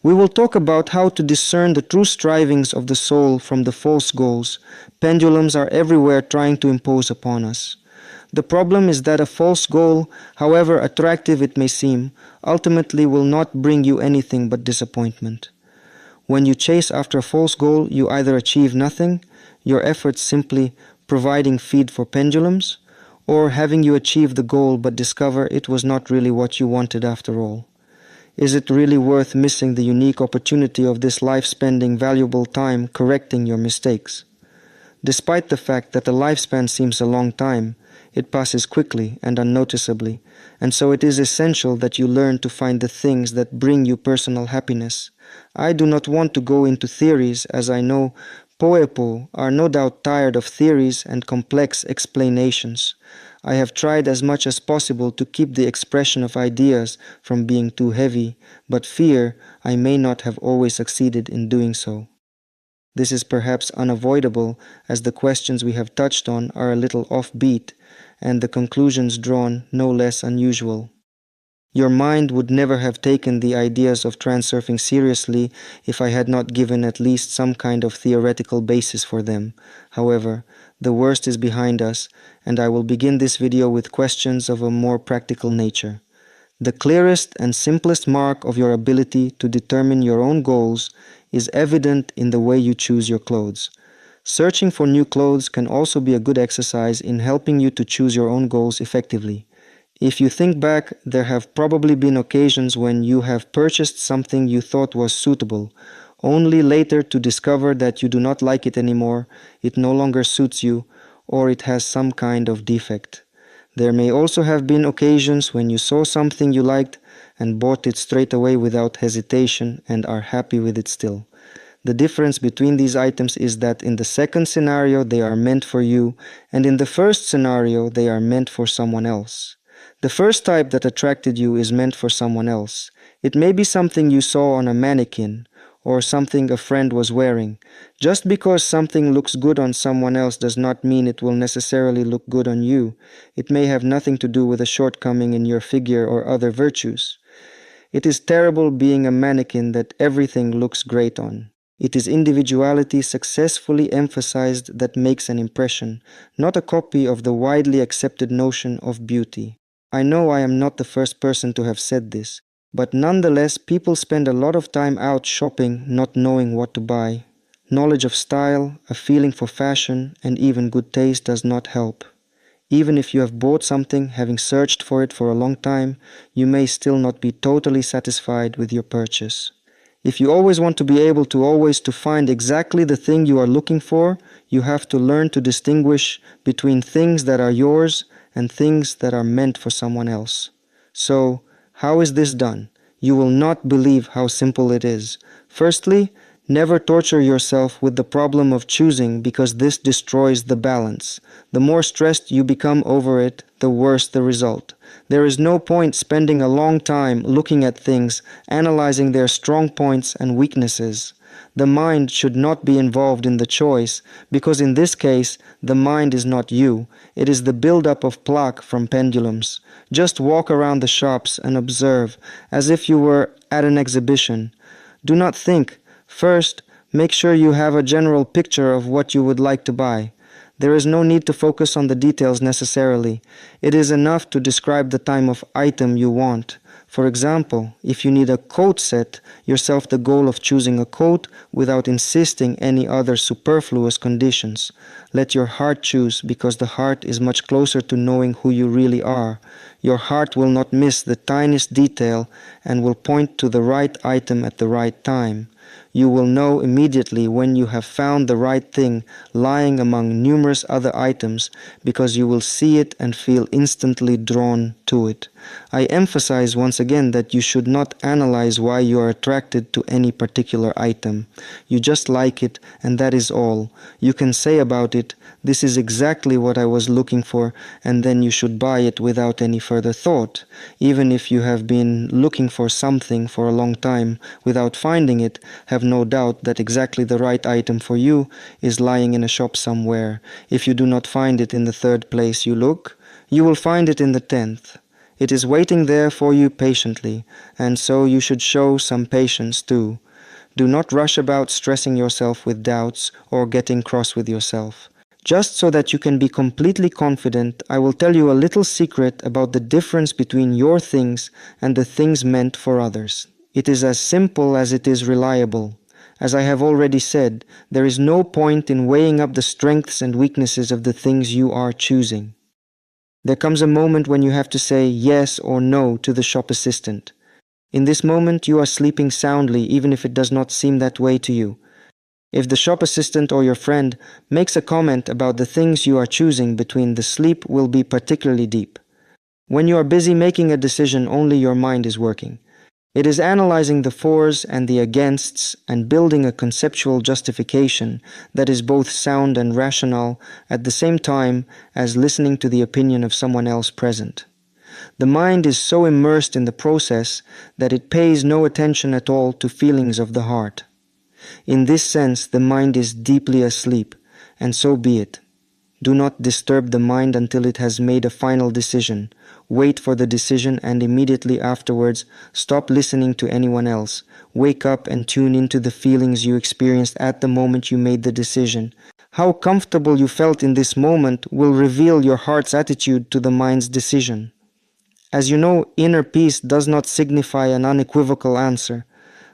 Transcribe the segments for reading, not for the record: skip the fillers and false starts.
We will talk about how to discern the true strivings of the soul from the false goals. Pendulums are everywhere trying to impose upon us. The problem is that a false goal, however attractive it may seem, ultimately will not bring you anything but disappointment. When you chase after a false goal, you either achieve nothing, your efforts simply providing feed for pendulums, or having you achieve the goal but discover it was not really what you wanted after all. Is it really worth missing the unique opportunity of this life spending valuable time correcting your mistakes? Despite the fact that the lifespan seems a long time, it passes quickly and unnoticeably, and so it is essential that you learn to find the things that bring you personal happiness. I do not want to go into theories, as I know Poepo are no doubt tired of theories and complex explanations. I have tried as much as possible to keep the expression of ideas from being too heavy, but fear I may not have always succeeded in doing so. This is perhaps unavoidable, as the questions we have touched on are a little offbeat, and the conclusions drawn no less unusual. Your mind would never have taken the ideas of transurfing seriously if I had not given at least some kind of theoretical basis for them. However, the worst is behind us, and I will begin this video with questions of a more practical nature. The clearest and simplest mark of your ability to determine your own goals is evident in the way you choose your clothes. Searching for new clothes can also be a good exercise in helping you to choose your own goals effectively. If you think back, there have probably been occasions when you have purchased something you thought was suitable, only later to discover that you do not like it anymore, it no longer suits you, or it has some kind of defect. There may also have been occasions when you saw something you liked and bought it straight away without hesitation and are happy with it still. The difference between these items is that in the second scenario they are meant for you, and in the first scenario they are meant for someone else. The first type that attracted you is meant for someone else. It may be something you saw on a mannequin, or something a friend was wearing. Just because something looks good on someone else does not mean it will necessarily look good on you. It may have nothing to do with a shortcoming in your figure or other virtues. It is terrible being a mannequin that everything looks great on. It is individuality successfully emphasized that makes an impression, not a copy of the widely accepted notion of beauty. I know I am not the first person to have said this, but nonetheless people spend a lot of time out shopping not knowing what to buy. Knowledge of style, a feeling for fashion, and even good taste does not help. Even if you have bought something, having searched for it for a long time, you may still not be totally satisfied with your purchase. If you always want to be able to always find exactly the thing you are looking for, you have to learn to distinguish between things that are yours and things that are meant for someone else. So, how is this done? You will not believe how simple it is. Firstly, never torture yourself with the problem of choosing, because this destroys the balance. The more stressed you become over it, the worse the result. There is no point spending a long time looking at things, analyzing their strong points and weaknesses. The mind should not be involved in the choice, because in this case, the mind is not you. It is the buildup of plaque from pendulums. Just walk around the shops and observe, as if you were at an exhibition. Do not think. First, make sure you have a general picture of what you would like to buy. There is no need to focus on the details necessarily. It is enough to describe the type of item you want. For example, if you need a coat set yourself the goal of choosing a coat without insisting any other superfluous conditions. Let your heart choose, because the heart is much closer to knowing who you really are. Your heart will not miss the tiniest detail and will point to the right item at the right time. You will know immediately when you have found the right thing lying among numerous other items, because you will see it and feel instantly drawn to it. I emphasize once again that you should not analyze why you are attracted to any particular item. You just like it, and that is all. You can say about it, "This is exactly what I was looking for," and then you should buy it without any further thought. Even if you have been looking for something for a long time without finding it, have no doubt that exactly the right item for you is lying in a shop somewhere. If you do not find it in the third place you look, you will find it in the 10th. It is waiting there for you patiently, and so you should show some patience too. Do not rush about stressing yourself with doubts or getting cross with yourself. Just so that you can be completely confident, I will tell you a little secret about the difference between your things and the things meant for others. It is as simple as it is reliable. As I have already said, there is no point in weighing up the strengths and weaknesses of the things you are choosing. There comes a moment when you have to say yes or no to the shop assistant. In this moment, you are sleeping soundly, even if it does not seem that way to you. If the shop assistant or your friend makes a comment about the things you are choosing between, the sleep will be particularly deep. When you are busy making a decision, only your mind is working. It is analyzing the fors and the againsts and building a conceptual justification that is both sound and rational at the same time as listening to the opinion of someone else present. The mind is so immersed in the process that it pays no attention at all to feelings of the heart. In this sense, the mind is deeply asleep, and so be it. Do not disturb the mind until it has made a final decision. Wait for the decision and immediately afterwards stop listening to anyone else. Wake up and tune into the feelings you experienced at the moment you made the decision. How comfortable you felt in this moment will reveal your heart's attitude to the mind's decision. As you know, inner peace does not signify an unequivocal answer.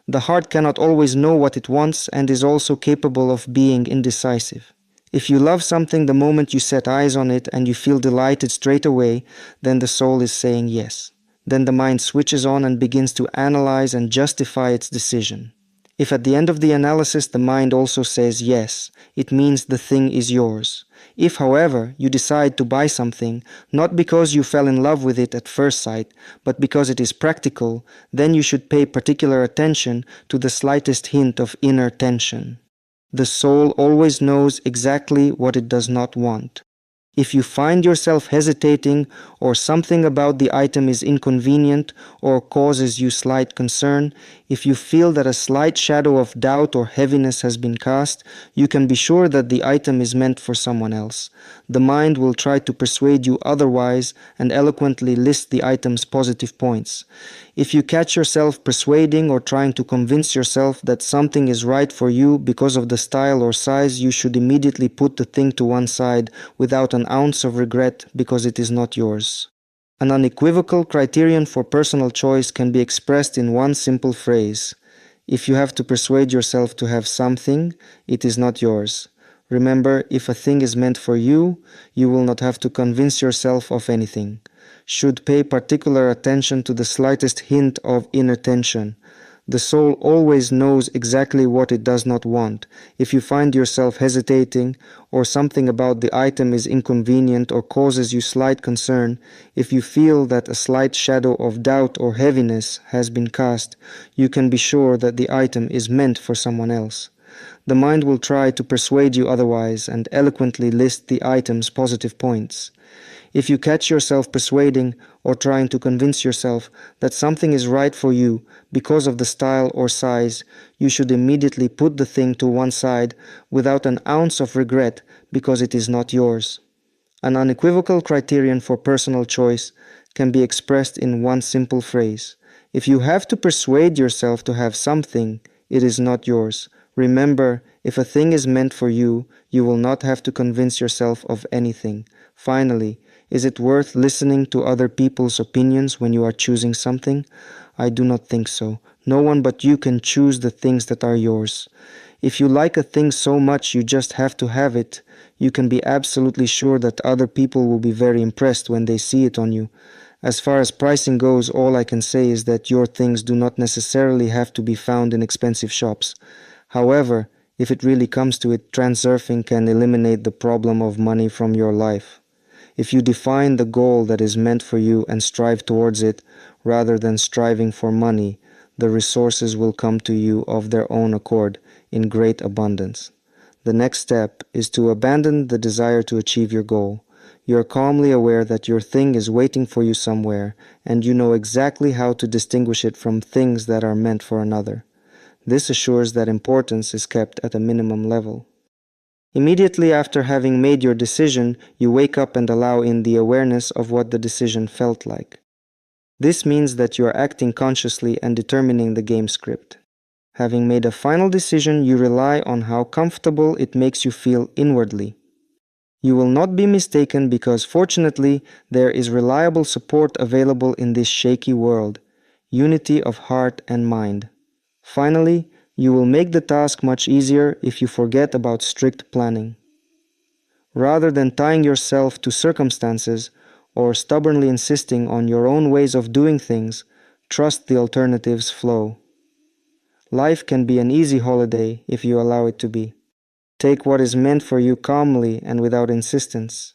The heart cannot always know what it wants and is also capable of being indecisive. If you love something the moment you set eyes on it and you feel delighted straight away, then the soul is saying yes. Then the mind switches on and begins to analyze and justify its decision. If at the end of the analysis the mind also says yes, it means the thing is yours. If, however, you decide to buy something, not because you fell in love with it at first sight, but because it is practical, then you should pay particular attention to the slightest hint of inner tension. The soul always knows exactly what it does not want. If you find yourself hesitating, or something about the item is inconvenient or causes you slight concern, if you feel that a slight shadow of doubt or heaviness has been cast, you can be sure that the item is meant for someone else. The mind will try to persuade you otherwise and eloquently list the item's positive points. If you catch yourself persuading or trying to convince yourself that something is right for you because of the style or size, you should immediately put the thing to one side without an ounce of regret because it is not yours. An unequivocal criterion for personal choice can be expressed in one simple phrase. If you have to persuade yourself to have something, it is not yours. Remember, if a thing is meant for you, you will not have to convince yourself of anything. Should pay particular attention to the slightest hint of inner tension. The soul always knows exactly what it does not want. If you find yourself hesitating, or something about the item is inconvenient or causes you slight concern, if you feel that a slight shadow of doubt or heaviness has been cast, you can be sure that the item is meant for someone else. The mind will try to persuade you otherwise and eloquently list the item's positive points. If you catch yourself persuading or trying to convince yourself that something is right for you because of the style or size, you should immediately put the thing to one side without an ounce of regret because it is not yours. An unequivocal criterion for personal choice can be expressed in one simple phrase. If you have to persuade yourself to have something, it is not yours. Remember, if a thing is meant for you, you will not have to convince yourself of anything. Finally, is it worth listening to other people's opinions when you are choosing something? I do not think so. No one but you can choose the things that are yours. If you like a thing so much you just have to have it, you can be absolutely sure that other people will be very impressed when they see it on you. As far as pricing goes, all I can say is that your things do not necessarily have to be found in expensive shops. However, if it really comes to it, transurfing can eliminate the problem of money from your life. If you define the goal that is meant for you and strive towards it, rather than striving for money, the resources will come to you of their own accord in great abundance. The next step is to abandon the desire to achieve your goal. You are calmly aware that your thing is waiting for you somewhere, and you know exactly how to distinguish it from things that are meant for another. This assures that importance is kept at a minimum level. Immediately after having made your decision, you wake up and allow in the awareness of what the decision felt like. This means that you are acting consciously and determining the game script. Having made a final decision, you rely on how comfortable it makes you feel inwardly. You will not be mistaken because fortunately there is reliable support available in this shaky world, unity of heart and mind. Finally, you will make the task much easier if you forget about strict planning. Rather than tying yourself to circumstances or stubbornly insisting on your own ways of doing things, trust the alternatives flow. Life can be an easy holiday if you allow it to be. Take what is meant for you calmly and without insistence.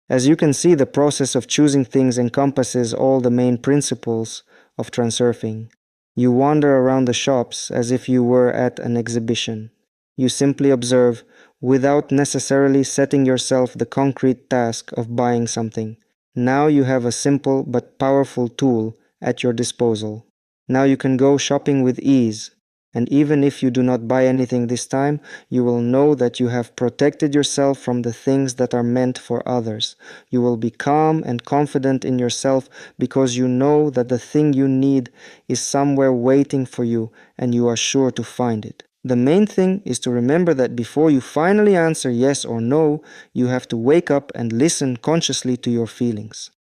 As you can see, the process of choosing things encompasses all the main principles of transurfing. You wander around the shops as if you were at an exhibition. You simply observe without necessarily setting yourself the concrete task of buying something. Now you have a simple but powerful tool at your disposal. Now you can go shopping with ease. And even if you do not buy anything this time, you will know that you have protected yourself from the things that are meant for others. You will be calm and confident in yourself because you know that the thing you need is somewhere waiting for you and you are sure to find it. The main thing is to remember that before you finally answer yes or no, you have to wake up and listen consciously to your feelings.